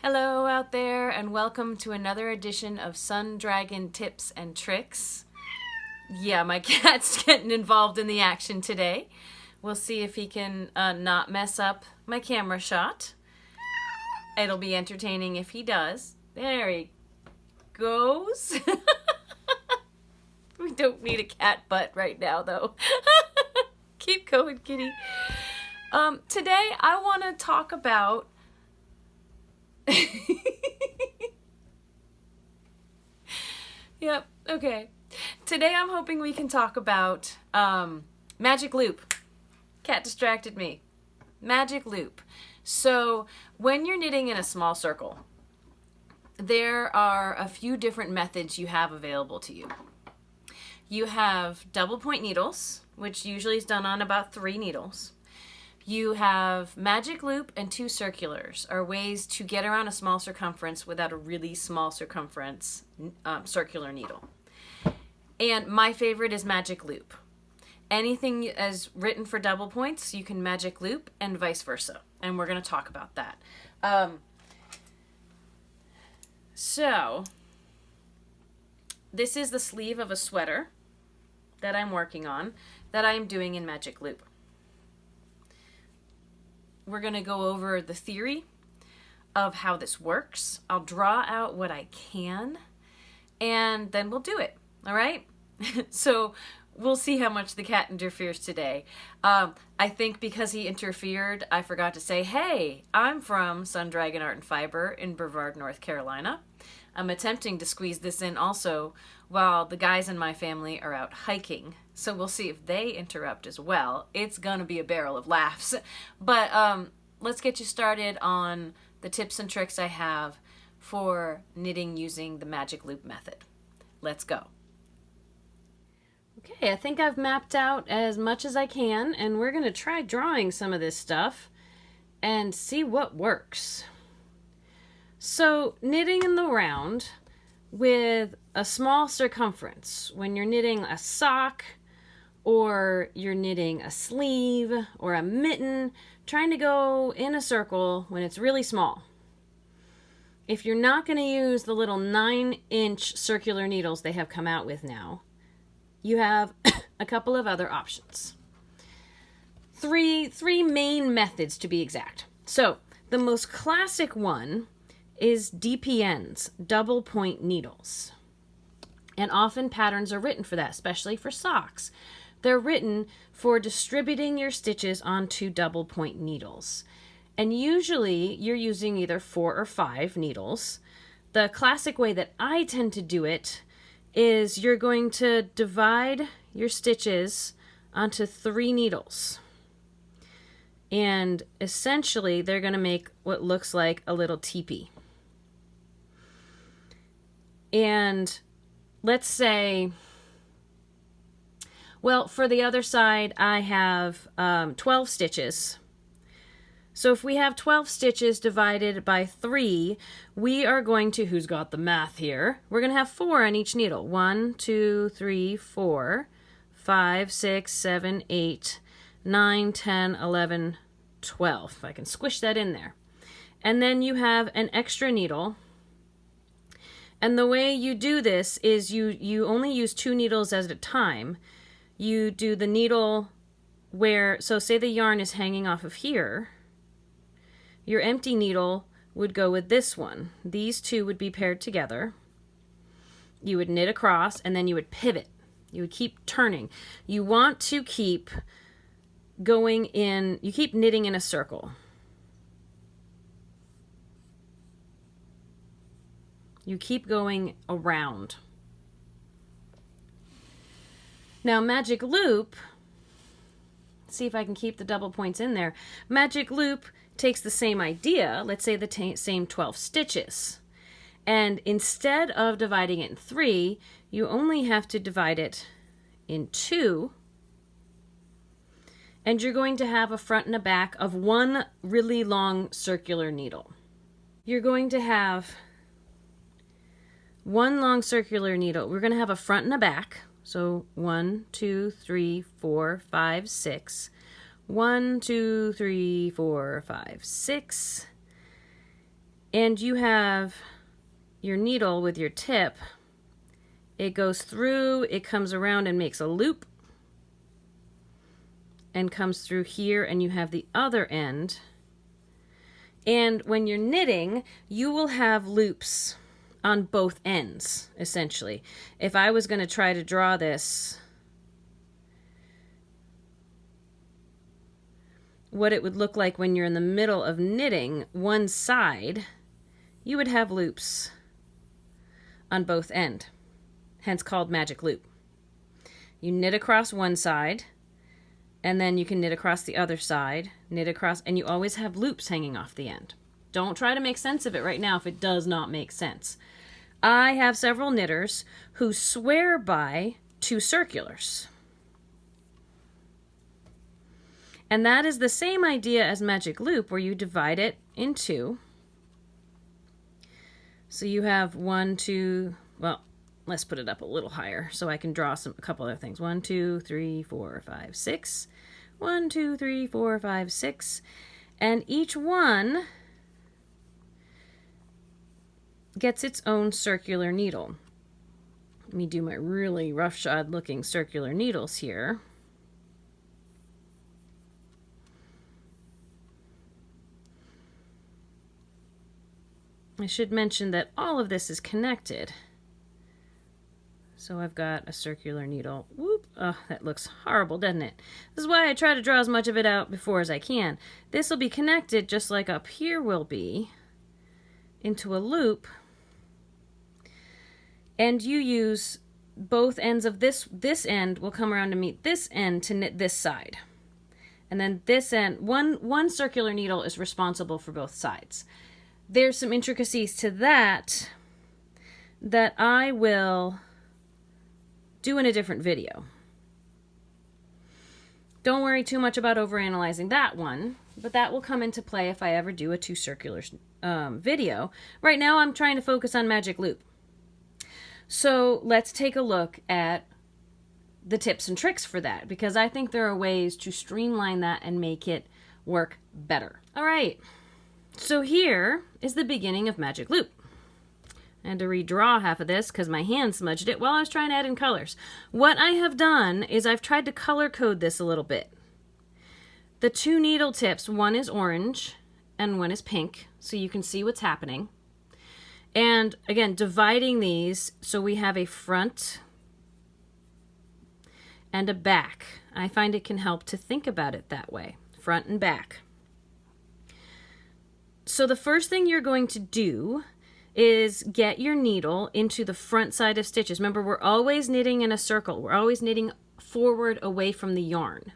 Hello out there, and welcome to another edition of Sun Dragon Tips and Tricks. Yeah, my cat's getting involved in the action today. We'll see if he can not mess up my camera shot. It'll be entertaining if he does. There he goes. We don't need a cat butt right now, though. Keep going, kitty. Today I want to talk about Yep, okay. Today I'm hoping we can talk about magic loop. Cat distracted me. Magic loop. So when you're knitting in a small circle, there are a few different methods you have available to you. You have double point needles, which usually is done on about 3 needles. You have magic loop and 2 circulars are ways to get around a small circumference without a really small circumference circular needle. And my favorite is magic loop. Anything as written for double points, you can magic loop and vice versa. And we're going to talk about that. So this is the sleeve of a sweater that I'm working on that I'm doing in magic loop. We're going to go over the theory of how this works. I'll draw out what I can, and then we'll do it. All right? So we'll see how much the cat interferes today. I think because he interfered, I forgot to say, hey, I'm from Sun Dragon Art and Fiber in Brevard, North Carolina. I'm attempting to squeeze this in also while the guys in my family are out hiking. So we'll see if they interrupt as well. It's going to be a barrel of laughs. But let's get you started on the tips and tricks I have for knitting using the magic loop method. Let's go. Okay, I think I've mapped out as much as I can, and we're going to try drawing some of this stuff and see what works. So knitting in the round with a small circumference, when you're knitting a sock or you're knitting a sleeve or a mitten, trying to go in a circle when it's really small. If you're not going to use the little 9-inch circular needles they have come out with now, you have a couple of other options. Three main methods to be exact. So the most classic one is DPNs, double point needles. And often patterns are written for that, especially for socks. They're written for distributing your stitches onto double point needles. And usually you're using either 4 or 5 needles. The classic way that I tend to do it is you're going to divide your stitches onto 3 needles. And essentially they're going to make what looks like a little teepee. And let's say, well, for the other side, I have 12 stitches. So if we have 12 stitches divided by 3, we are going to, who's got the math here? We're going to have 4 on each needle. 1, 2, 3, 4, 5, 6, 7, 8, 9, 10, 11, 12. If I can squish that in there. And then you have an extra needle. And the way you do this is you only use 2 needles at a time. You do the needle where, so say the yarn is hanging off of here. Your empty needle would go with this one. These 2 would be paired together. You would knit across, and then you would pivot. You would keep turning. You want to keep going in, you keep knitting in a circle. You keep going around. Now magic loop, see if I can keep the double points in there. Magic loop takes the same idea, let's say the same 12 stitches. And instead of dividing it in 3, you only have to divide it in 2. And you're going to have a front and a back of 1 really long circular needle. You're going to have 1 long circular needle. We're going to have a front and a back. So 1, 2, 3, 4, 5, 6. 1, 2, 3, 4, 5, 6. And you have your needle with your tip. It goes through, it comes around and makes a loop and comes through here, and you have the other end. And when you're knitting, you will have loops on both ends, essentially. If I was going to try to draw this, what it would look like when you're in the middle of knitting one side, you would have loops on both ends, hence called magic loop. You knit across one side, and then you can knit across the other side, knit across, and you always have loops hanging off the end. Don't try to make sense of it right now if it does not make sense. I have several knitters who swear by two circulars. And that is the same idea as magic loop, where you divide it in two. So you have 1, 2, well, let's put it up a little higher so I can draw a couple other things. 1, 2, 3, 4, 5, 6. 1, 2, 3, 4, 5, 6. And each one gets its own circular needle. Let me do my really roughshod looking circular needles here. I should mention that all of this is connected. So I've got a circular needle. Whoop! Oh, that looks horrible, doesn't it? This is why I try to draw as much of it out before as I can. This will be connected just like up here will be into a loop. And you use both ends of this end will come around to meet this end to knit this side. And then this end, one circular needle is responsible for both sides. There's some intricacies to that I will do in a different video. Don't worry too much about overanalyzing that one, but that will come into play if I ever do a two circulars video. Right now I'm trying to focus on magic loop. So let's take a look at the tips and tricks for that, because I think there are ways to streamline that and make it work better. All right, so here is the beginning of magic loop. I had to redraw half of this because my hand smudged it while I was trying to add in colors. What I have done is I've tried to color code this a little bit. The two needle tips, one is orange and one is pink, so you can see what's happening. And again, dividing these so we have a front and a back. I find it can help to think about it that way, front and back. So the first thing you're going to do is get your needle into the front side of stitches. Remember, we're always knitting in a circle. We're always knitting forward away from the yarn.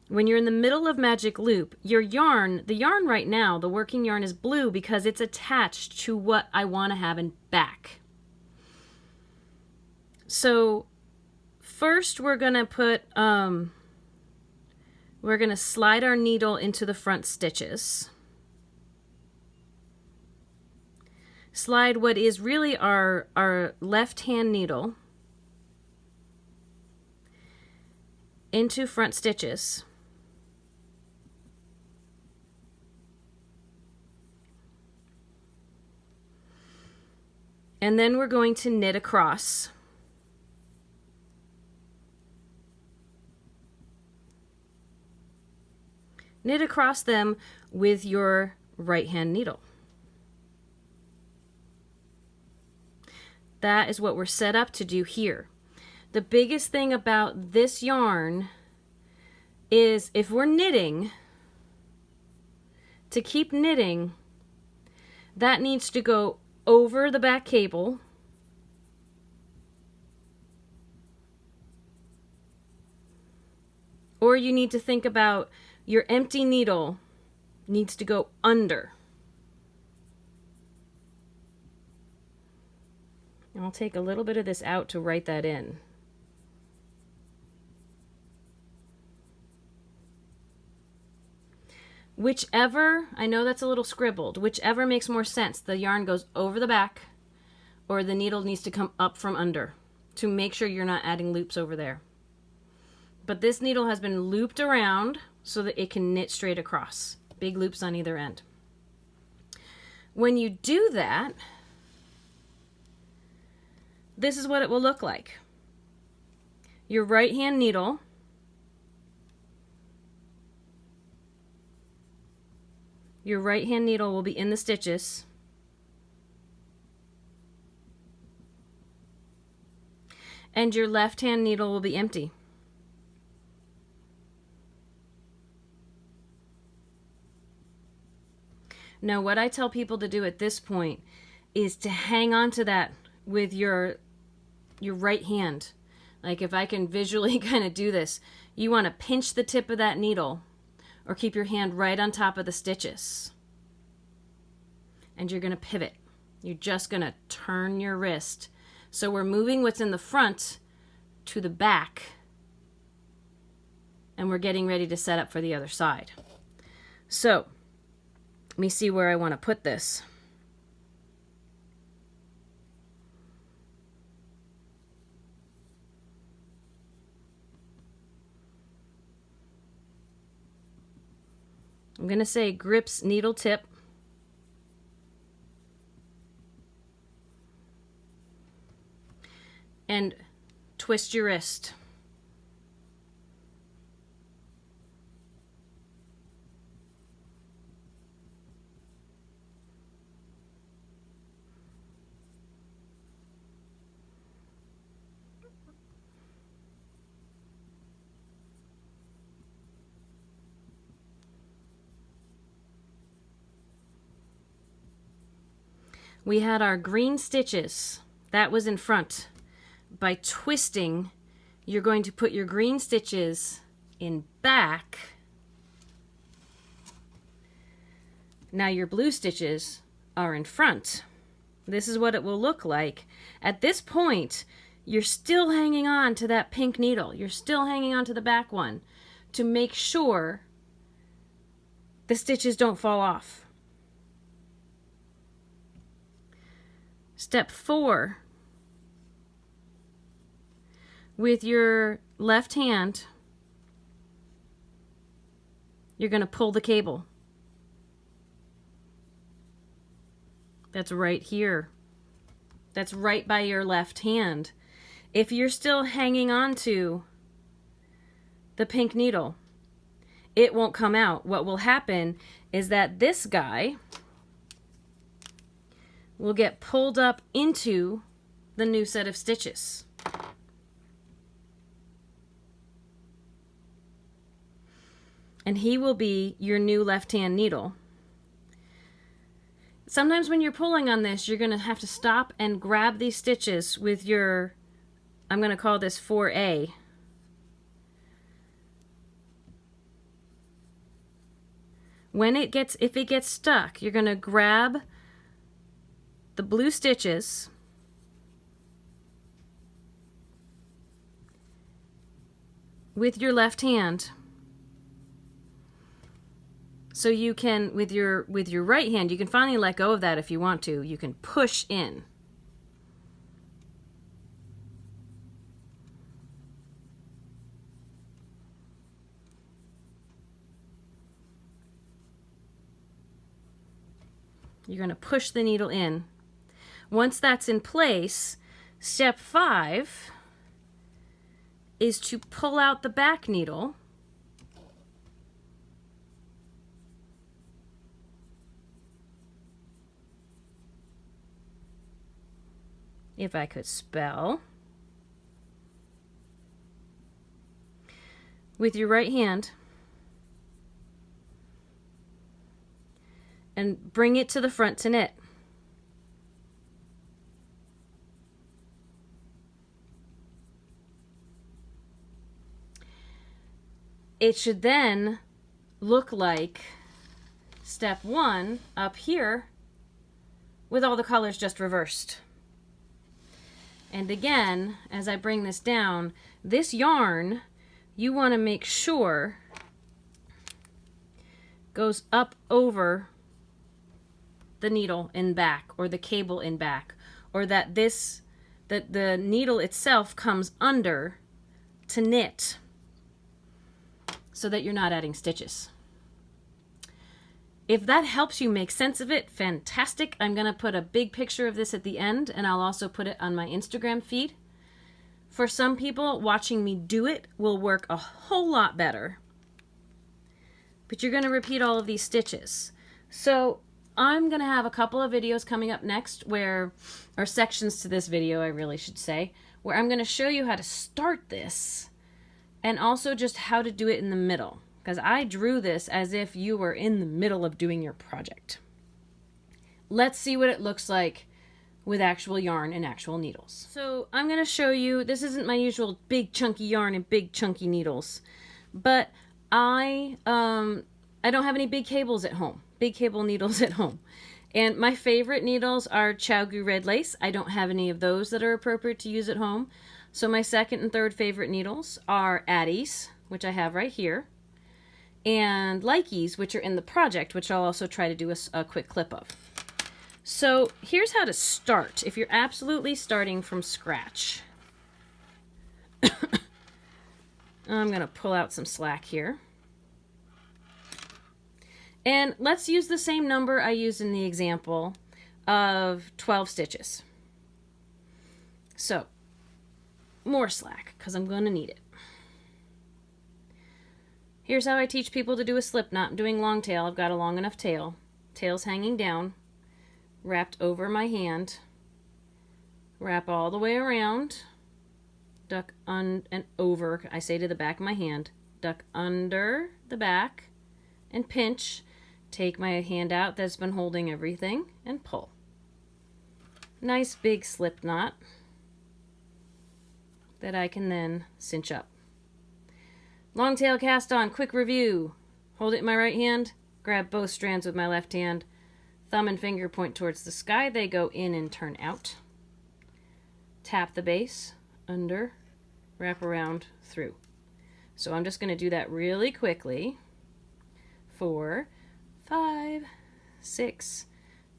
When you're in the middle of magic loop, the yarn right now, the working yarn is blue because it's attached to what I want to have in back. So first we're going to slide our needle into the front stitches. Slide what is really our left hand needle into front stitches. And then we're going to knit across. Knit across them with your right hand needle. That is what we're set up to do here. The biggest thing about this yarn is if we're knitting, to keep knitting, that needs to go over the back cable or you need to think about your empty needle needs to go under. I'll take a little bit of this out to write that in. Whichever, I know that's a little scribbled, whichever makes more sense. The yarn goes over the back or the needle needs to come up from under to make sure you're not adding loops over there. But this needle has been looped around so that it can knit straight across. Big loops on either end. When you do that, this is what it will look like. Your right hand needle will be in the stitches. And your left hand needle will be empty. Now, what I tell people to do at this point is to hang on to that with your right hand. Like, if I can visually kind of do this, you want to pinch the tip of that needle or keep your hand right on top of the stitches. And you're going to pivot. You're just going to turn your wrist. So we're moving what's in the front to the back, and we're getting ready to set up for the other side. So let me see where I want to put this. I'm going to say grips needle tip. And twist your wrist. We had our green stitches. That was in front. By twisting, you're going to put your green stitches in back. Now your blue stitches are in front. This is what it will look like. At this point, you're still hanging on to that pink needle. You're still hanging on to the back one to make sure the stitches don't fall off. Step 4. With your left hand, you're going to pull the cable. That's right here. That's right by your left hand. If you're still hanging on to the pink needle, it won't come out. What will happen is that this guy will get pulled up into the new set of stitches. And he will be your new left-hand needle. Sometimes when you're pulling on this, you're going to have to stop and grab these stitches with your, I'm going to call this 4A. If it gets stuck, you're going to grab the blue stitches with your left hand. So you can, with your right hand, you can finally let go of that if you want to. You can push in. You're going to push the needle in. Once that's in place, step 5 is to pull out the back needle. If I could spell. With your right hand. And bring it to the front to knit. It should then look like step 1 up here with all the colors just reversed. And again, as I bring this down, this yarn, you want to make sure goes up over the needle in back, or the cable in back, or that the needle itself comes under to knit, so that you're not adding stitches. If that helps you make sense of it, fantastic. I'm going to put a big picture of this at the end, and I'll also put it on my Instagram feed. For some people, watching me do it will work a whole lot better. But you're going to repeat all of these stitches. So I'm going to have a couple of videos coming up next or sections to this video, I really should say, where I'm going to show you how to start this and also just how to do it in the middle. Because I drew this as if you were in the middle of doing your project. Let's see what it looks like with actual yarn and actual needles. So I'm going to show you, this isn't my usual big chunky yarn and big chunky needles, but I don't have any big cables at home, big cable needles at home. And my favorite needles are Chow-Gu red lace. I don't have any of those that are appropriate to use at home. So my second and third favorite needles are Addies, which I have right here, and Likies, which are in the project, which I'll also try to do a quick clip of. So here's how to start if you're absolutely starting from scratch. I'm going to pull out some slack here. And let's use the same number I used in the example of 12 stitches. So, more slack, because I'm going to need it. Here's how I teach people to do a slip knot. I'm doing long tail. I've got a long enough tail. Tail's hanging down, wrapped over my hand. Wrap all the way around. Duck and over, I say to the back of my hand. Duck under the back and pinch. Take my hand out that's been holding everything and pull. Nice big slip knot that I can then cinch up. Long tail cast on, quick review. Hold it in my right hand, grab both strands with my left hand, thumb and finger point towards the sky, they go in and turn out. Tap the base, under, wrap around, through. So I'm just going to do that really quickly. 4, 5, 6,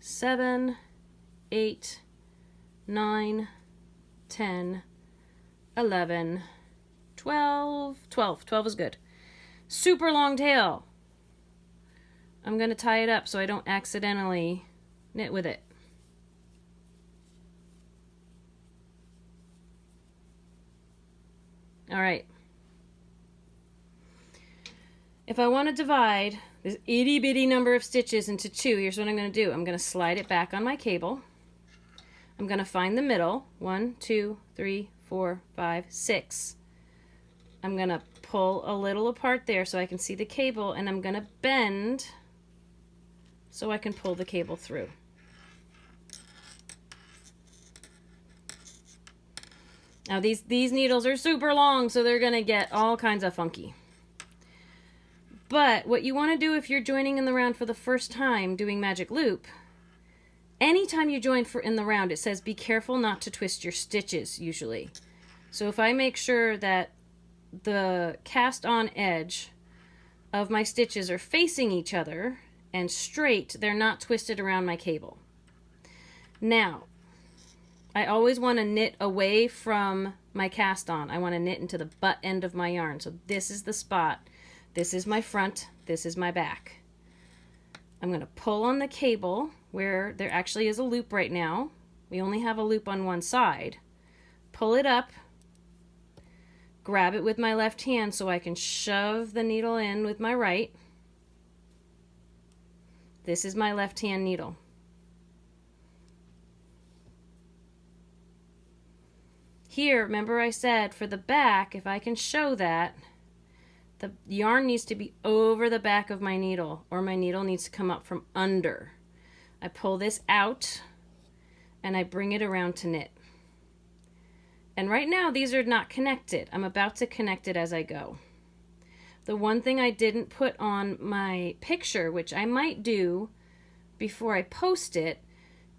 7, 8, 9, 10, 11, 12. 12 is good. Super long tail. I'm going to tie it up so I don't accidentally knit with it. All right. If I want to divide this itty bitty number of stitches into 2, here's what I'm going to do. I'm going to slide it back on my cable. I'm going to find the middle. 1, 2, 3, 4, 5, 6. I'm going to pull a little apart there so I can see the cable, and I'm going to bend so I can pull the cable through. Now these needles are super long, so they're going to get all kinds of funky. But what you want to do if you're joining in the round for the first time doing magic loop, anytime you join in the round, it says be careful not to twist your stitches usually. So if I make sure that the cast on edge of my stitches are facing each other and straight, they're not twisted around my cable. Now, I always want to knit away from my cast on. I want to knit into the butt end of my yarn. So this is the spot. This is my front. This is my back. I'm going to pull on the cable where there actually is a loop right now. We only have a loop on one side. Pull it up. Grab it with my left hand so I can shove the needle in with my right. This is my left hand needle. Here, remember I said for the back, if I can show that, the yarn needs to be over the back of my needle, or my needle needs to come up from under. I pull this out and I bring it around to knit. And right now these are not connected. I'm about to connect it as I go. The one thing I didn't put on my picture, which I might do before I post it,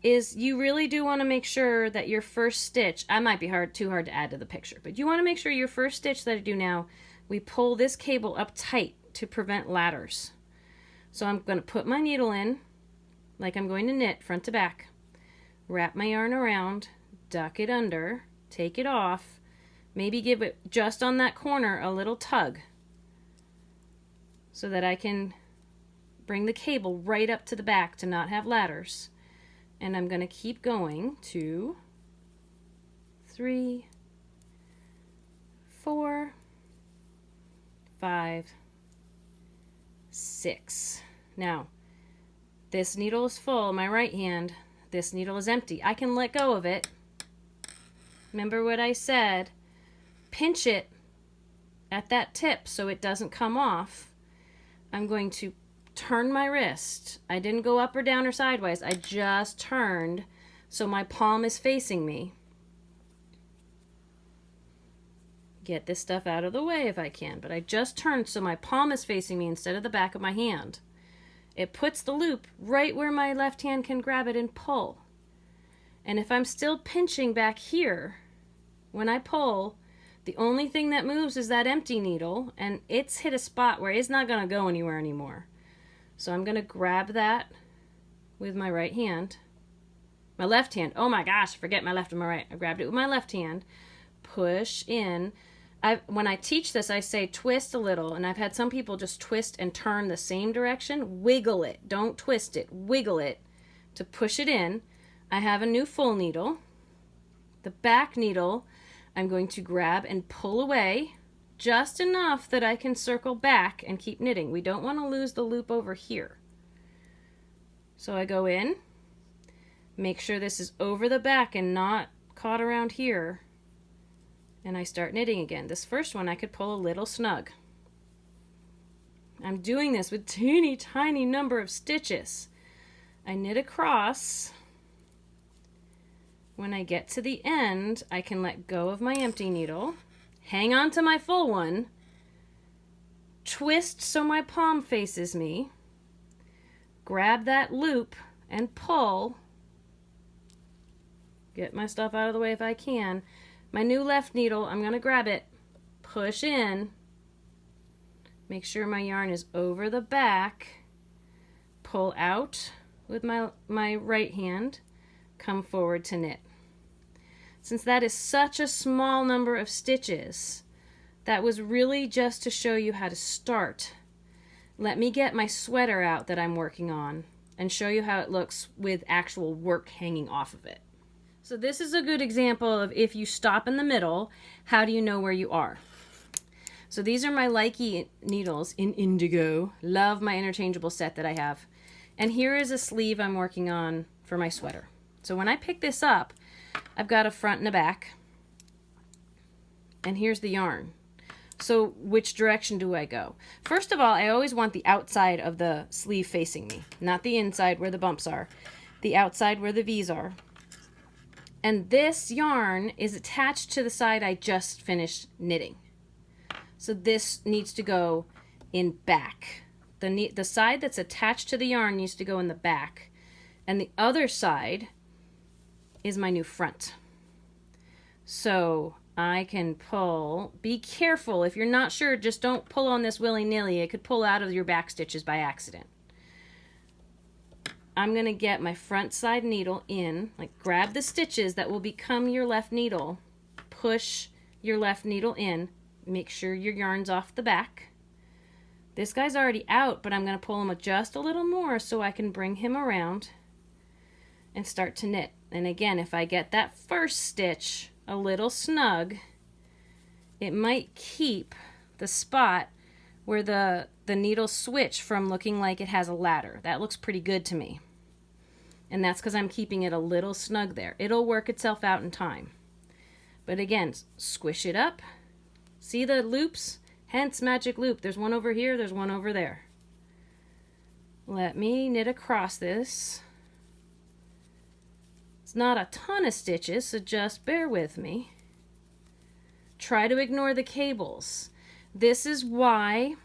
is you really do want to make sure that your first stitch, I might be too hard to add to the picture, but you want to make sure your first stitch that I do now, we pull this cable up tight to prevent ladders. So I'm going to put my needle in like I'm going to knit front to back, wrap my yarn around, duck it under, take it off, maybe give it just on that corner a little tug so that I can bring the cable right up to the back to not have ladders. And I'm going to keep going. 2, 3, 4, 5, 6. Now, this needle is full, my right hand. This needle is empty. I can let go of it. Remember what I said. Pinch it at that tip so it doesn't come off. I'm going to turn my wrist. I didn't go up or down or sideways. I just turned so my palm is facing me. Get this stuff out of the way if I can, but I just turned so my palm is facing me instead of the back of my hand. It puts the loop right where my left hand can grab it and pull. And if I'm still pinching back here, when I pull, the only thing that moves is that empty needle, and it's hit a spot where it's not going to go anywhere anymore. So I'm going to grab that with my right hand. My left hand. Oh my gosh, forget my left and my right. I grabbed it with my left hand. Push in. When I teach this, I say twist a little, and I've had some people just twist and turn the same direction. Wiggle it. Don't twist it. Wiggle it to push it in. I have a new full needle. The back needle I'm going to grab and pull away just enough that I can circle back and keep knitting. We don't want to lose the loop over here. So I go in, make sure this is over the back and not caught around here, and I start knitting again. This first one I could pull a little snug. I'm doing this with teeny tiny number of stitches. I knit across. When I get to the end, I can let go of my empty needle, hang on to my full one, twist so my palm faces me, grab that loop and pull, get my stuff out of the way if I can. My new left needle, I'm going to grab it, push in, make sure my yarn is over the back, pull out with my right hand, come forward to knit. Since that is such a small number of stitches, that was really just to show you how to start. Let me get my sweater out that I'm working on and show you how it looks with actual work hanging off of it. So this is a good example of if you stop in the middle, how do you know where you are? So these are my Likey needles in indigo. Love my interchangeable set that I have. And here is a sleeve I'm working on for my sweater. So when I pick this up, I've got a front and a back. And here's the yarn. So which direction do I go? First of all, I always want the outside of the sleeve facing me, not the inside where the bumps are, the outside where the V's are. And this yarn is attached to the side I just finished knitting. So this needs to go in back. The side that's attached to the yarn needs to go in the back. And the other side is my new front. So I can pull. Be careful. If you're not sure, just don't pull on this willy-nilly. It could pull out of your back stitches by accident. I'm going to get my front side needle in, like grab the stitches that will become your left needle, push your left needle in, make sure your yarn's off the back. This guy's already out, but I'm going to pull him just a little more so I can bring him around and start to knit. And again, if I get that first stitch a little snug, it might keep the spot where the needles switch from looking like it has a ladder. That looks pretty good to me. And that's because I'm keeping it a little snug there. It'll work itself out in time. But again, squish it up. See the loops? Hence magic loop. There's one over here, there's one over there. Let me knit across this. It's not a ton of stitches, so just bear with me. Try to ignore the cables. This is why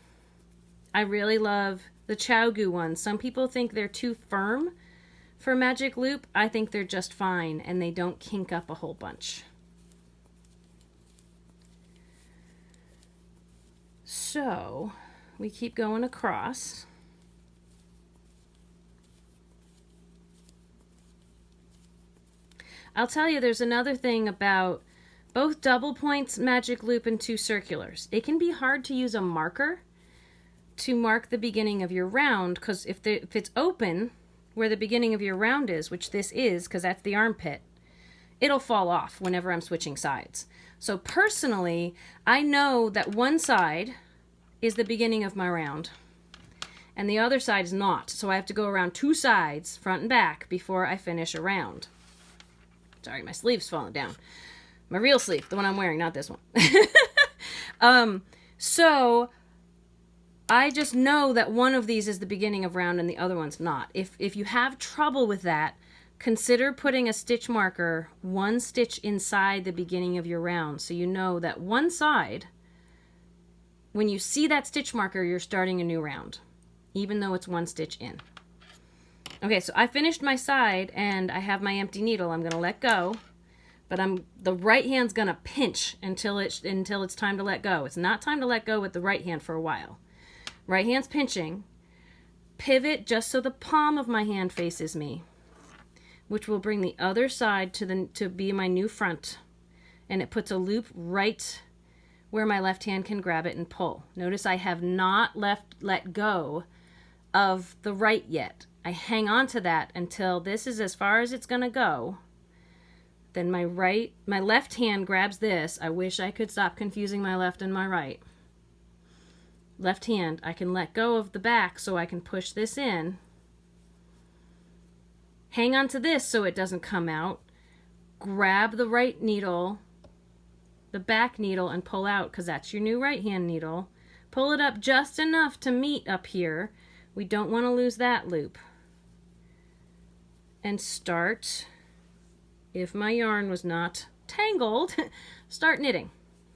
I really love the Chow-Goo ones. Some people think they're too firm for magic loop. I think they're just fine and they don't kink up a whole bunch. So we keep going across. I'll tell you, there's another thing about both double points, magic loop, and two circulars. It can be hard to use a marker to mark the beginning of your round, because if it's open where the beginning of your round is, which this is because that's the armpit, it'll fall off whenever I'm switching sides. So personally, I know that one side is the beginning of my round and the other side is not. So I have to go around two sides, front and back, before I finish a round. Sorry, my sleeve's falling down. My real sleeve, the one I'm wearing, not this one. So I just know that one of these is the beginning of round and the other one's not. If you have trouble with that, consider putting a stitch marker one stitch inside the beginning of your round, so you know that one side, when you see that stitch marker, you're starting a new round, even though it's one stitch in. Okay, so I finished my side and I have my empty needle. I'm going to let go, but the right hand's going to pinch until it's time to let go. It's not time to let go with the right hand for a while. Right hand's pinching. Pivot just so the palm of my hand faces me, which will bring the other side to be my new front. And it puts a loop right where my left hand can grab it and pull. Notice I have not let go of the right yet. I hang on to that until this is as far as it's gonna go. Then my left hand grabs this. I wish I could stop confusing my left and my right. Left hand, I can let go of the back so I can push this in. Hang on to this so it doesn't come out. Grab the right needle, the back needle, and pull out, because that's your new right hand needle. Pull it up just enough to meet up here. We don't want to lose that loop. And start, if my yarn was not tangled, start knitting.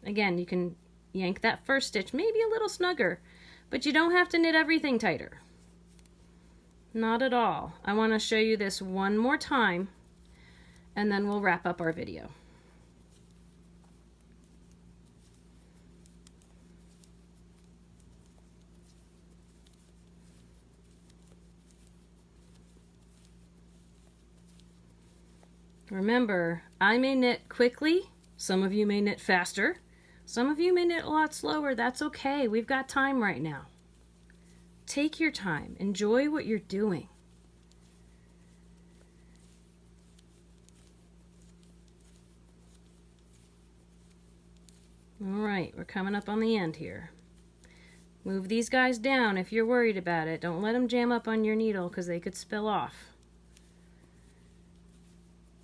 Again, you can yank that first stitch maybe a little snugger, but you don't have to knit everything tighter. Not at all. I want to show you this one more time, and then we'll wrap up our video. Remember, I may knit quickly, some of you may knit faster, some of you may knit a lot slower. That's okay. We've got time right now. Take your time. Enjoy what you're doing. All right, we're coming up on the end here. Move these guys down if you're worried about it. Don't let them jam up on your needle because they could spill off.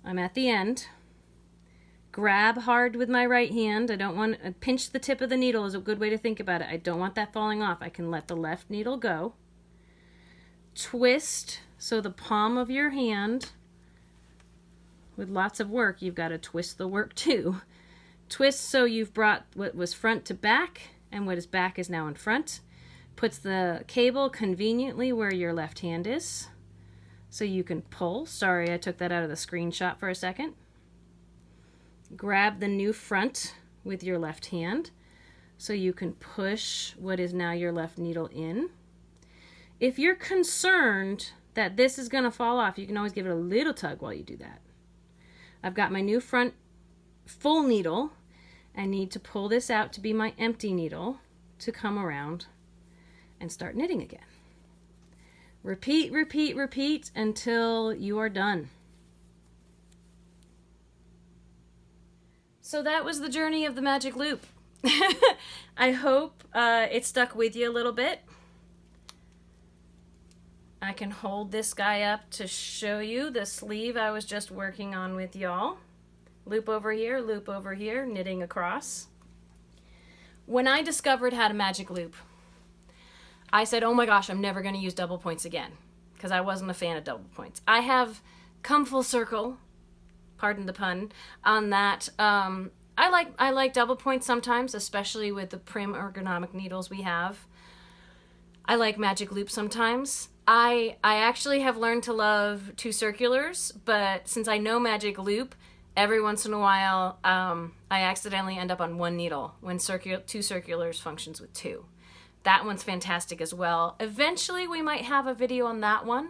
I'm at the end. Grab hard with my right hand. I don't want to pinch the tip of the needle is a good way to think about it. I don't want that falling off. I can let the left needle go. Twist so the palm of your hand, with lots of work, you've got to twist the work too. Twist so you've brought what was front to back and what is back is now in front. Puts the cable conveniently where your left hand is so you can pull. Sorry, I took that out of the screenshot for a second. Grab the new front with your left hand so you can push what is now your left needle in. If you're concerned that this is going to fall off, you can always give it a little tug while you do that. I've got my new front full needle. I need to pull this out to be my empty needle to come around and start knitting again. Repeat, repeat, repeat until you are done. So that was the journey of the magic loop. I hope it stuck with you a little bit. I can hold this guy up to show you the sleeve I was just working on with y'all. Loop over here, knitting across. When I discovered how to magic loop, I said, oh my gosh, I'm never going to use double points again, because I wasn't a fan of double points. I have come full circle, pardon the pun, on that. I like double points sometimes, especially with the prim ergonomic needles we have. I like magic loop sometimes. I actually have learned to love two circulars, but since I know magic loop, every once in a while I accidentally end up on one needle when two circulars functions with two. That one's fantastic as well. Eventually we might have a video on that one,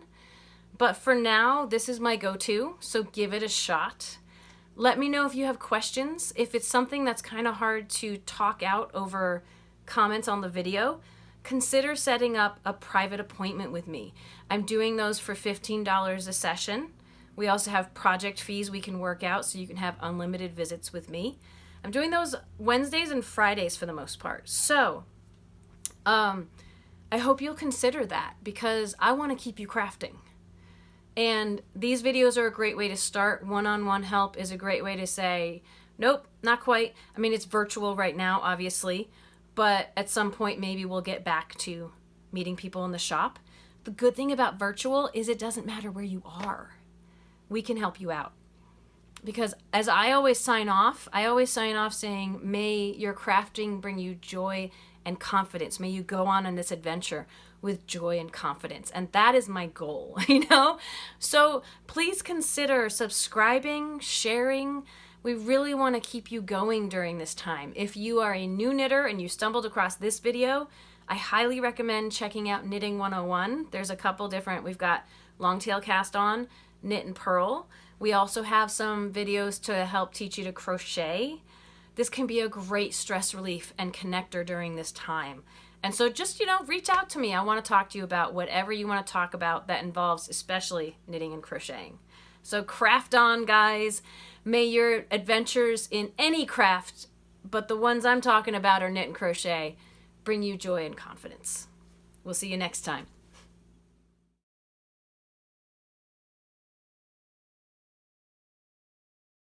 but for now this is my go-to, so give it a shot. Let me know if you have questions. If it's something that's kind of hard to talk out over comments on the video, consider setting up a private appointment with me. I'm doing those for $15 a session. We also have project fees we can work out so you can have unlimited visits with me. I'm doing those Wednesdays and Fridays for the most part. So, I hope you'll consider that because I want to keep you crafting. And these videos are a great way to start. One-on-one help is a great way to say, nope, not quite. I mean, it's virtual right now, obviously, but at some point maybe we'll get back to meeting people in the shop. The good thing about virtual is it doesn't matter where you are. We can help you out. Because as I always sign off saying, may your crafting bring you joy and confidence. May you go on this adventure with joy and confidence. And that is my goal, you know? So please consider subscribing, sharing. We really want to keep you going during this time. If you are a new knitter and you stumbled across this video, I highly recommend checking out Knitting 101. There's a couple different, we've got Longtail Cast On, Knit and Purl. We also have some videos to help teach you to crochet. This can be a great stress relief and connector during this time. And so just, reach out to me. I want to talk to you about whatever you want to talk about that involves especially knitting and crocheting. So craft on, guys. May your adventures in any craft, but the ones I'm talking about are knit and crochet, bring you joy and confidence. We'll see you next time.